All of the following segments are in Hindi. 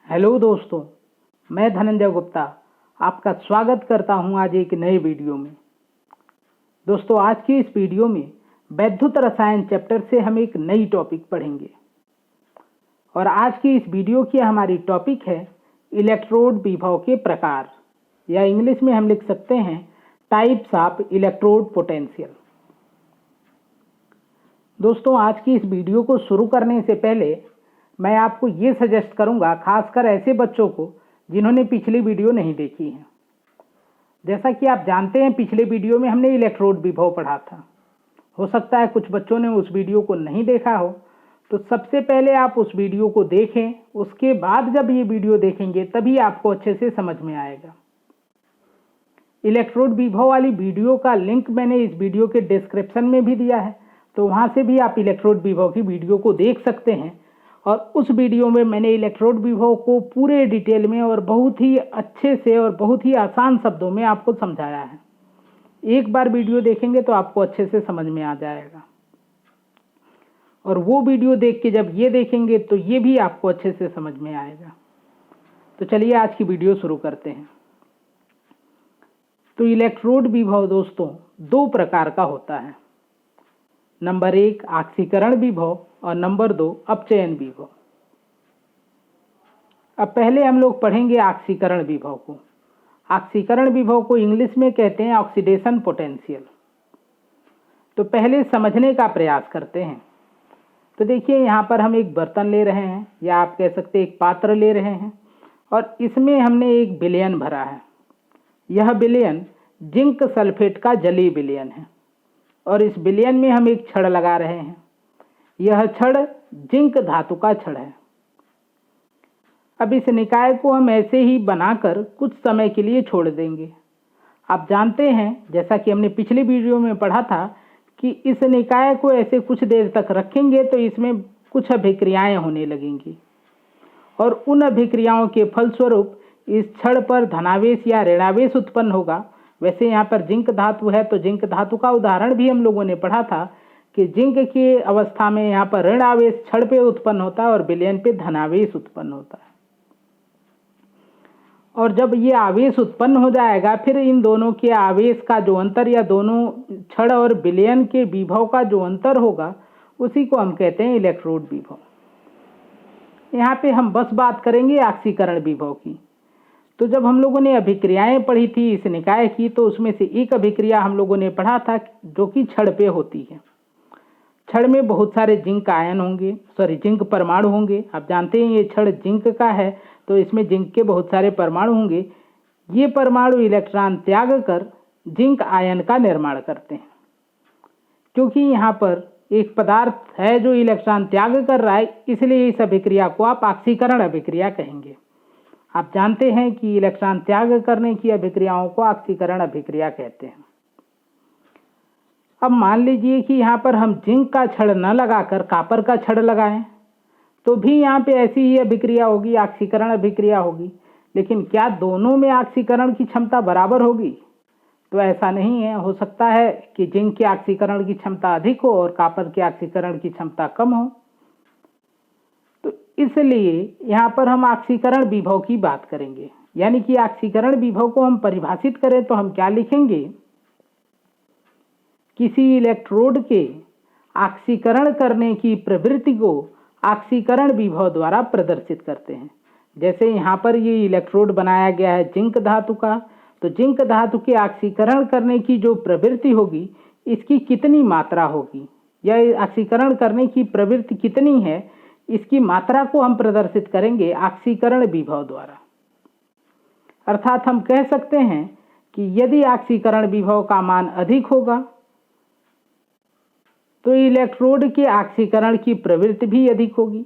हेलो दोस्तों, मैं धनंजय गुप्ता आपका स्वागत करता हूं आज एक नए वीडियो में। दोस्तों, आज की इस वीडियो में वैद्युत रसायन चैप्टर से हम एक नई टॉपिक पढ़ेंगे और आज की इस वीडियो की हमारी टॉपिक है इलेक्ट्रोड विभव के प्रकार, या इंग्लिश में हम लिख सकते हैं टाइप्स ऑफ इलेक्ट्रोड पोटेंशियल। दोस्तों, आज की इस वीडियो को शुरू करने से पहले मैं आपको ये सजेस्ट करूंगा, खासकर ऐसे बच्चों को जिन्होंने पिछली वीडियो नहीं देखी है। जैसा कि आप जानते हैं, पिछले वीडियो में हमने इलेक्ट्रोड विभव पढ़ा था। हो सकता है कुछ बच्चों ने उस वीडियो को नहीं देखा हो, तो सबसे पहले आप उस वीडियो को देखें। उसके बाद जब ये वीडियो देखेंगे तभी आपको अच्छे से समझ में आएगा। इलेक्ट्रोड विभव वाली वीडियो का लिंक मैंने इस वीडियो के डिस्क्रिप्शन में भी दिया है, तो वहाँ से भी आप इलेक्ट्रोड विभव की वीडियो को देख सकते हैं। और उस वीडियो में मैंने इलेक्ट्रोड विभव को पूरे डिटेल में और बहुत ही अच्छे से और बहुत ही आसान शब्दों में आपको समझाया है। एक बार वीडियो देखेंगे तो आपको अच्छे से समझ में आ जाएगा, और वो वीडियो देख के जब ये देखेंगे तो ये भी आपको अच्छे से समझ में आएगा। तो चलिए आज की वीडियो शुरू करते हैं। तो इलेक्ट्रोड विभव दोस्तों दो प्रकार का होता है। नंबर 1 आक्सीकरण विभव और नंबर 2 अपचयन विभव। अब पहले हम लोग पढ़ेंगे आक्सीकरण विभव को। आक्सीकरण विभव को इंग्लिश में कहते हैं ऑक्सीडेशन पोटेंशियल। तो पहले समझने का प्रयास करते हैं। तो देखिए, यहाँ पर हम एक बर्तन ले रहे हैं, या आप कह सकते हैं एक पात्र ले रहे हैं, और इसमें हमने एक विलयन भरा है। यह विलयन जिंक सल्फेट का जलीय विलयन है, और इस विलयन में हम एक छड़ लगा रहे हैं। यह छड़ जिंक धातु का छड़ है। अब इस निकाय को हम ऐसे ही बनाकर कुछ समय के लिए छोड़ देंगे। आप जानते हैं, जैसा कि हमने पिछली वीडियो में पढ़ा था, कि इस निकाय को ऐसे कुछ देर तक रखेंगे तो इसमें कुछ अभिक्रियाएं होने लगेंगी, और उन अभिक्रियाओं के फलस्वरूप इस छड़ पर धनावेश या ऋणावेश उत्पन्न होगा। वैसे यहाँ पर जिंक धातु है, तो जिंक धातु का उदाहरण भी हम लोगों ने पढ़ा था कि जिंक की अवस्था में यहाँ पर ऋण आवेश छड़ पे उत्पन्न होता है और विलयन पे धनावेश उत्पन्न होता है। और जब ये आवेश उत्पन्न हो जाएगा, फिर इन दोनों के आवेश का जो अंतर, या दोनों छड़ और विलयन के विभव का जो अंतर होगा, उसी को हम कहते हैं इलेक्ट्रोड विभव। यहाँ पे हम बस बात करेंगे आक्सीकरण विभव की। तो जब हम लोगों ने अभिक्रियाएं पढ़ी थी इस निकाय की, तो उसमें से एक अभिक्रिया हम लोगों ने पढ़ा था जो कि छड़ पे होती है। छड़ में बहुत सारे जिंक आयन होंगे, जिंक परमाणु होंगे। आप जानते हैं ये छड़ जिंक का है, तो इसमें जिंक के बहुत सारे परमाणु होंगे। ये परमाणु इलेक्ट्रॉन त्याग कर जिंक आयन का निर्माण करते हैं। क्योंकि यहाँ पर एक पदार्थ है जो इलेक्ट्रॉन त्याग कर रहा है, इसलिए इस अभिक्रिया को आप आक्सीकरण अभिक्रिया कहेंगे। आप जानते हैं कि इलेक्ट्रॉन त्याग करने की अभिक्रियाओं को आक्सीकरण अभिक्रिया कहते हैं। अब मान लीजिए कि यहाँ पर हम जिंक का छड़ न लगाकर कॉपर का छड़ लगाएं, तो भी यहाँ पे ऐसी ही अभिक्रिया होगी, आक्सीकरण अभिक्रिया होगी। लेकिन क्या दोनों में आक्सीकरण की क्षमता बराबर होगी? तो ऐसा नहीं है। हो सकता है कि जिंक के आक्सीकरण की क्षमता अधिक हो और कॉपर के आक्सीकरण की क्षमता कम हो। तो इसलिए यहाँ पर हम आक्सीकरण विभव की बात करेंगे। यानी कि आक्सीकरण विभव को हम परिभाषित करें तो हम क्या लिखेंगे? किसी इलेक्ट्रोड के आक्सीकरण करने की प्रवृत्ति को आक्सीकरण विभव द्वारा प्रदर्शित करते हैं। जैसे यहाँ पर ये इलेक्ट्रोड बनाया गया है जिंक धातु का, तो जिंक धातु के आक्सीकरण करने की जो प्रवृत्ति होगी, इसकी कितनी मात्रा होगी, या आक्सीकरण करने की प्रवृत्ति कितनी है, इसकी मात्रा को हम प्रदर्शित करेंगे आक्सीकरण विभव द्वारा। अर्थात हम कह सकते हैं कि यदि आक्सीकरण विभव का मान अधिक होगा तो इलेक्ट्रोड के आक्सीकरण की प्रवृत्ति भी अधिक होगी,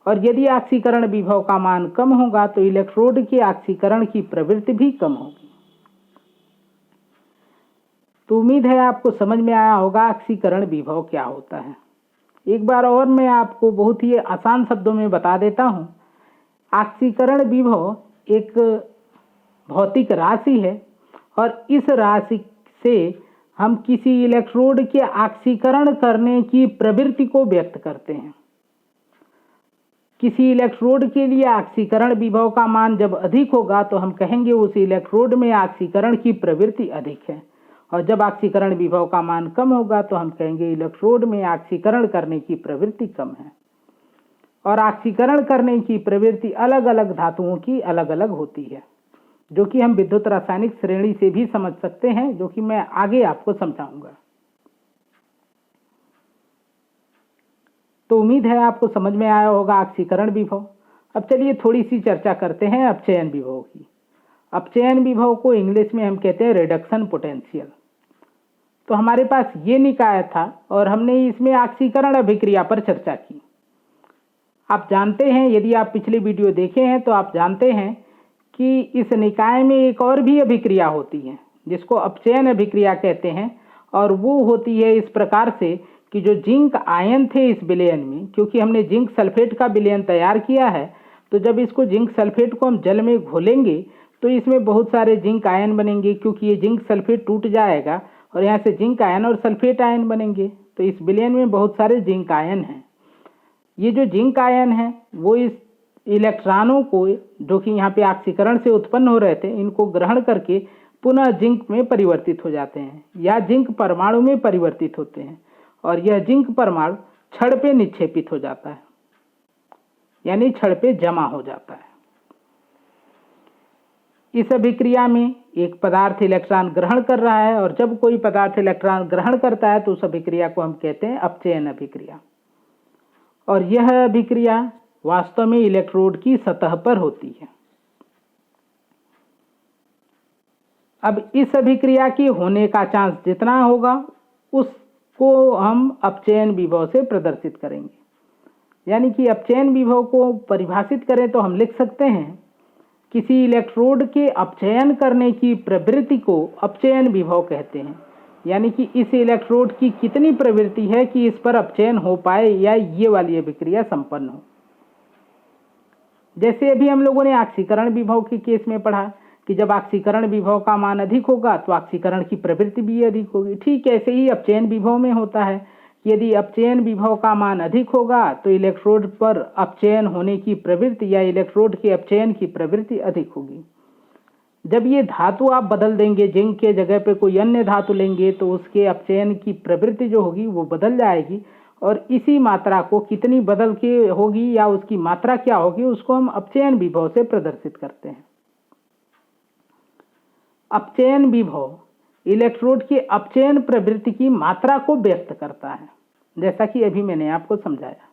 और यदि आक्सीकरण विभव का मान कम होगा तो इलेक्ट्रोड के आक्सीकरण की प्रवृत्ति भी कम होगी। तो उम्मीद है आपको समझ में आया होगा आक्सीकरण विभव क्या होता है। एक बार और मैं आपको बहुत ही आसान शब्दों में बता देता हूँ। आक्सीकरण विभव एक भौतिक राशि है, और इस राशि से हम किसी इलेक्ट्रोड के आक्सीकरण करने की प्रवृत्ति को व्यक्त करते हैं। किसी इलेक्ट्रोड के लिए ऑक्सीकरण विभव का मान जब अधिक होगा तो हम कहेंगे उस इलेक्ट्रोड में ऑक्सीकरण की प्रवृत्ति अधिक है, और जब ऑक्सीकरण विभव का मान कम होगा तो हम कहेंगे इलेक्ट्रोड में ऑक्सीकरण करने की प्रवृत्ति कम है। और ऑक्सीकरण करने की प्रवृत्ति अलग अलग धातुओं की अलग अलग होती है, जो कि हम विद्युत रासायनिक श्रेणी से भी समझ सकते हैं, जो कि मैं आगे आपको समझाऊंगा। तो उम्मीद है आपको समझ में आया होगा ऑक्सीकरण विभव। अब चलिए थोड़ी सी चर्चा करते हैं अपचयन विभव की। अपचयन विभव को इंग्लिश में हम कहते हैं रिडक्शन पोटेंशियल। तो हमारे पास ये निकाय था और हमने इसमें ऑक्सीकरण अभिक्रिया पर चर्चा की। आप जानते हैं, यदि आप पिछले वीडियो देखे हैं तो आप जानते हैं कि इस निकाय में एक और भी अभिक्रिया होती है जिसको अपचयन अभिक्रिया कहते हैं, और वो होती है इस प्रकार से कि जो जिंक आयन थे इस विलयन में, क्योंकि हमने जिंक सल्फेट का विलयन तैयार किया है, तो जब इसको जिंक सल्फेट को हम जल में घोलेंगे तो इसमें बहुत सारे जिंक आयन बनेंगे, क्योंकि ये जिंक सल्फेट टूट जाएगा और यहाँ से जिंक आयन और सल्फेट आयन बनेंगे। तो इस विलयन में बहुत सारे जिंक आयन हैं। ये जो जिंक आयन हैं वो इस इलेक्ट्रॉनों को, जो कि यहाँ पे ऑक्सीकरण से उत्पन्न हो रहे थे, इनको ग्रहण करके पुनः जिंक में परिवर्तित हो जाते हैं या जिंक परमाणु में परिवर्तित होते हैं, और यह जिंक परमाणु छड़ पे निक्षेपित हो जाता है, यानी छड़ पे जमा हो जाता है। इस अभिक्रिया में एक पदार्थ इलेक्ट्रॉन ग्रहण कर रहा है, और जब कोई पदार्थ इलेक्ट्रॉन ग्रहण करता है तो उस अभिक्रिया को हम कहते हैं अपचयन अभिक्रिया। और यह अभिक्रिया वास्तव में इलेक्ट्रोड की सतह पर होती है। अब इस अभिक्रिया के होने का चांस जितना होगा उसको हम अपचयन विभव से प्रदर्शित करेंगे। यानी कि अपचयन विभव को परिभाषित करें तो हम लिख सकते हैं किसी इलेक्ट्रोड के अपचयन करने की प्रवृत्ति को अपचयन विभव कहते हैं। यानी कि इस इलेक्ट्रोड की कितनी प्रवृत्ति है कि इस पर अपचयन हो पाए या ये वाली अभिक्रिया संपन्न हो। जैसे अभी हम लोगों ने ऑक्सीकरण विभव के केस में पढ़ा कि जब ऑक्सीकरण विभव का मान अधिक होगा तो ऑक्सीकरण की प्रवृत्ति भी अधिक होगी। ठीक ऐसे ही अपचयन विभव में होता है कि यदि अपचयन विभव का मान अधिक होगा तो इलेक्ट्रोड पर अपचयन होने की प्रवृत्ति या इलेक्ट्रोड के अपचयन की प्रवृत्ति अधिक होगी। जब ये धातु आप बदल देंगे, जिंक के जगह पे कोई अन्य धातु लेंगे, तो उसके अपचयन की प्रवृत्ति जो होगी वो बदल जाएगी, और इसी मात्रा को कितनी बदल के होगी या उसकी मात्रा क्या होगी उसको हम अपचयन विभव से प्रदर्शित करते हैं। अपचयन विभव इलेक्ट्रोड के अपचयन प्रवृत्ति की मात्रा को व्यक्त करता है, जैसा कि अभी मैंने आपको समझाया।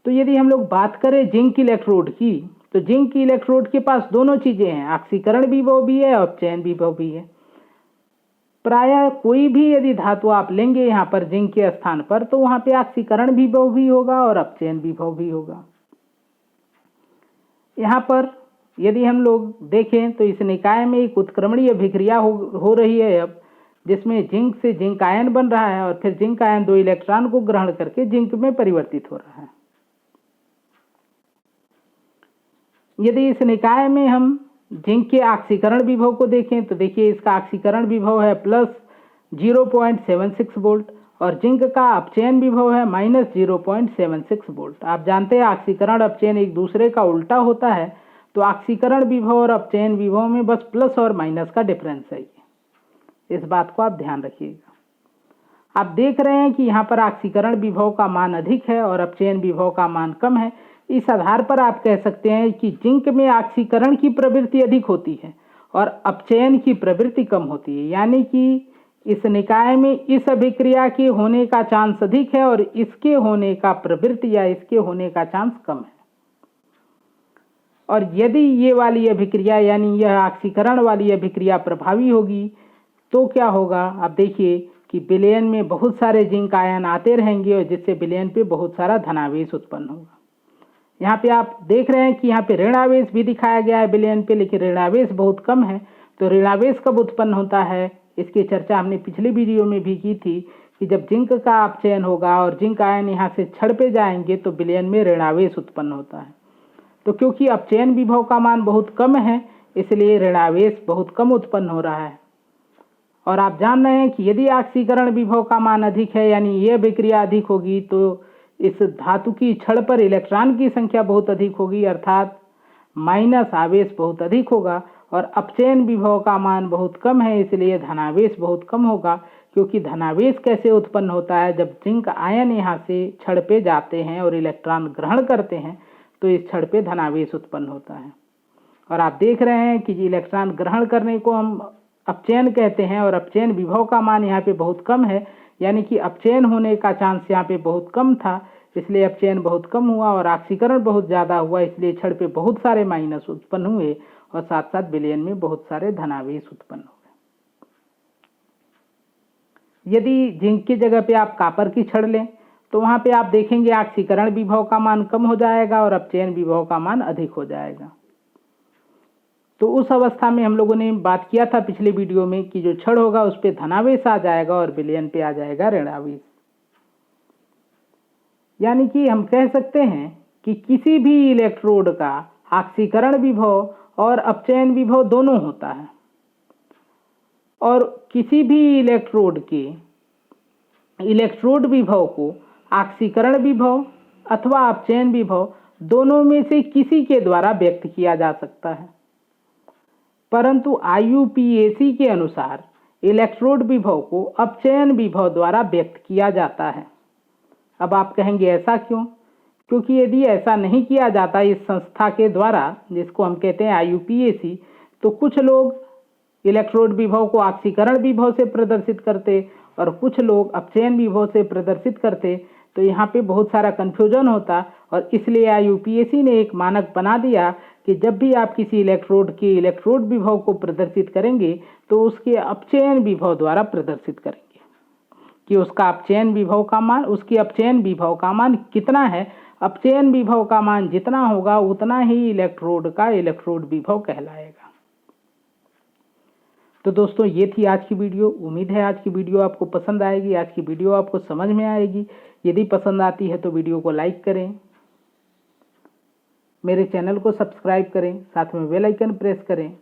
तो यदि हम लोग बात करें जिंक इलेक्ट्रोड की, तो जिंक इलेक्ट्रोड के पास दोनों चीजें हैं, ऑक्सीकरण विभव भी है और अपचयन विभव भी है। प्रायः कोई भी यदि धातु आप लेंगे यहाँ पर जिंक के स्थान पर, तो वहां पे ऑक्सीकरण विभव भी होगा और अपचयन विभव भी होगा। यहाँ पर यदि हम लोग देखें तो इस निकाय में एक उत्क्रमणीय अभिक्रिया हो रही है अब, जिसमें जिंक से जिंक आयन बन रहा है और फिर जिंक आयन 2 इलेक्ट्रॉन को ग्रहण करके जिंक में परिवर्तित हो रहा है। यदि इस निकाय में हम जिंक के ऑक्सीकरण विभव को देखें तो देखिए इसका ऑक्सीकरण विभव है +0.76 वोल्ट और जिंक का अपचयन विभव है -0.76 वोल्ट। आप जानते हैं ऑक्सीकरण अपचयन एक दूसरे का उल्टा होता है, तो ऑक्सीकरण विभव और अपचयन विभव में बस प्लस और माइनस का डिफरेंस है। इस बात को आप ध्यान रखिएगा। आप देख रहे हैं कि यहाँ पर ऑक्सीकरण विभव का मान अधिक है और अपचयन विभव का मान कम है। इस आधार पर आप कह सकते हैं कि जिंक में ऑक्सीकरण की प्रवृत्ति अधिक होती है और अपचयन की प्रवृत्ति कम होती है। यानी कि इस निकाय में इस अभिक्रिया के होने का चांस अधिक है और इसके होने का प्रवृत्ति या इसके होने का चांस कम है। और यदि ये वाली अभिक्रिया यानी यह ऑक्सीकरण वाली अभिक्रिया प्रभावी होगी तो क्या होगा, आप देखिए कि विलयन में बहुत सारे जिंक आयन आते रहेंगे और जिससे विलयन पे बहुत सारा धनावेश उत्पन्न होगा। यहाँ पे आप देख रहे हैं कि यहाँ पे ऋणावेश भी दिखाया गया है विलयन पे, लेकिन ऋणावेश बहुत कम है। तो ऋणावेश कब उत्पन्न होता है, इसकी चर्चा हमने पिछले वीडियो में भी की थी कि जब जिंक का अपचयन होगा और जिंक आयन यहाँ से छड़ पे जाएंगे तो विलयन में ऋणावेश उत्पन्न होता है। तो क्योंकि अपचयन विभव का मान बहुत कम है इसलिए ऋणावेश बहुत कम उत्पन्न हो रहा है। और आप जान रहे हैं कि यदि ऑक्सीकरण विभव का मान अधिक है यानी ये अभिक्रिया अधिक होगी तो इस धातु की छड़ पर इलेक्ट्रॉन की संख्या बहुत अधिक होगी, अर्थात माइनस आवेश बहुत अधिक होगा, और अपचयन विभव का मान बहुत कम है, इसलिए धनावेश बहुत कम होगा। क्योंकि धनावेश कैसे उत्पन्न होता है, जब जिंक आयन यहाँ से छड़ पे जाते हैं और इलेक्ट्रॉन ग्रहण करते हैं तो इस छड़ पे धनावेश उत्पन्न होता है। और आप देख रहे हैं कि इलेक्ट्रॉन ग्रहण करने को हम अपचयन कहते हैं, और अपचयन विभव का मान यहाँ पे बहुत कम है, यानी कि अपचयन होने का चांस यहाँ पे बहुत कम था, इसलिए अपचयन बहुत कम हुआ और ऑक्सीकरण बहुत ज़्यादा हुआ, इसलिए छड़ पे बहुत सारे माइनस उत्पन्न हुए और साथ साथ विलयन में बहुत सारे धनावेश उत्पन्न हो गए। यदि जिंक की जगह पे आप कॉपर की छड़ लें तो वहाँ पे आप देखेंगे ऑक्सीकरण विभव का मान कम हो जाएगा और अपचयन विभव का मान अधिक हो जाएगा। तो उस अवस्था में हम लोगों ने बात किया था पिछले वीडियो में कि जो छड़ होगा उस पर धनावेश आ जाएगा और विलयन पे आ जाएगा ऋणावेश। यानी कि हम कह सकते हैं कि किसी भी इलेक्ट्रोड का ऑक्सीकरण विभव और अपचयन विभव दोनों होता है, और किसी भी इलेक्ट्रोड के इलेक्ट्रोड विभव को ऑक्सीकरण विभव अथवा अपचयन विभव दोनों में से किसी के द्वारा व्यक्त किया जा सकता है। परंतु IUPAC के अनुसार इलेक्ट्रोड विभव को अपचयन विभव द्वारा व्यक्त किया जाता है। अब आप कहेंगे ऐसा क्यों? क्योंकि यदि ऐसा नहीं किया जाता इस संस्था के द्वारा, जिसको हम कहते हैं IUPAC, तो कुछ लोग इलेक्ट्रोड विभव को ऑक्सीकरण विभव से प्रदर्शित करते और कुछ लोग अपचयन विभव से प्रदर्शित करते, तो यहाँ पे बहुत सारा कन्फ्यूजन होता। और इसलिए IUPAC ने एक मानक बना दिया कि जब भी आप किसी इलेक्ट्रोड के इलेक्ट्रोड विभव को प्रदर्शित करेंगे तो उसके अपचयन विभव द्वारा प्रदर्शित करेंगे कि उसका अपचयन विभव का मान, उसकी अपचयन विभव का मान कितना है। अपचयन विभव का मान जितना होगा उतना ही इलेक्ट्रोड का इलेक्ट्रोड विभव कहलाएगा। तो दोस्तों ये थी आज की वीडियो। उम्मीद है आज की वीडियो आपको पसंद आएगी, आज की वीडियो आपको समझ में आएगी। यदि पसंद आती है तो वीडियो को लाइक करें, मेरे चैनल को सब्सक्राइब करें, साथ में बेल आइकन प्रेस करें।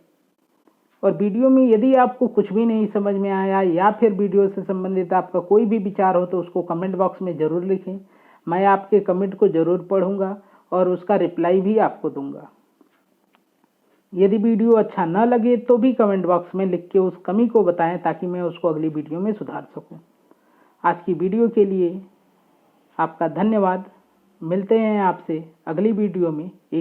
और वीडियो में यदि आपको कुछ भी नहीं समझ में आया या फिर वीडियो से संबंधित आपका कोई भी विचार हो तो उसको कमेंट बॉक्स में ज़रूर लिखें। मैं आपके कमेंट को ज़रूर पढ़ूंगा और उसका रिप्लाई भी आपको दूंगा। यदि वीडियो अच्छा न लगे तो भी कमेंट बॉक्स में लिख के उस कमी को बताएं ताकि मैं उसको अगली वीडियो में सुधार सकूं। आज की वीडियो के लिए आपका धन्यवाद। मिलते हैं आपसे अगली वीडियो में एक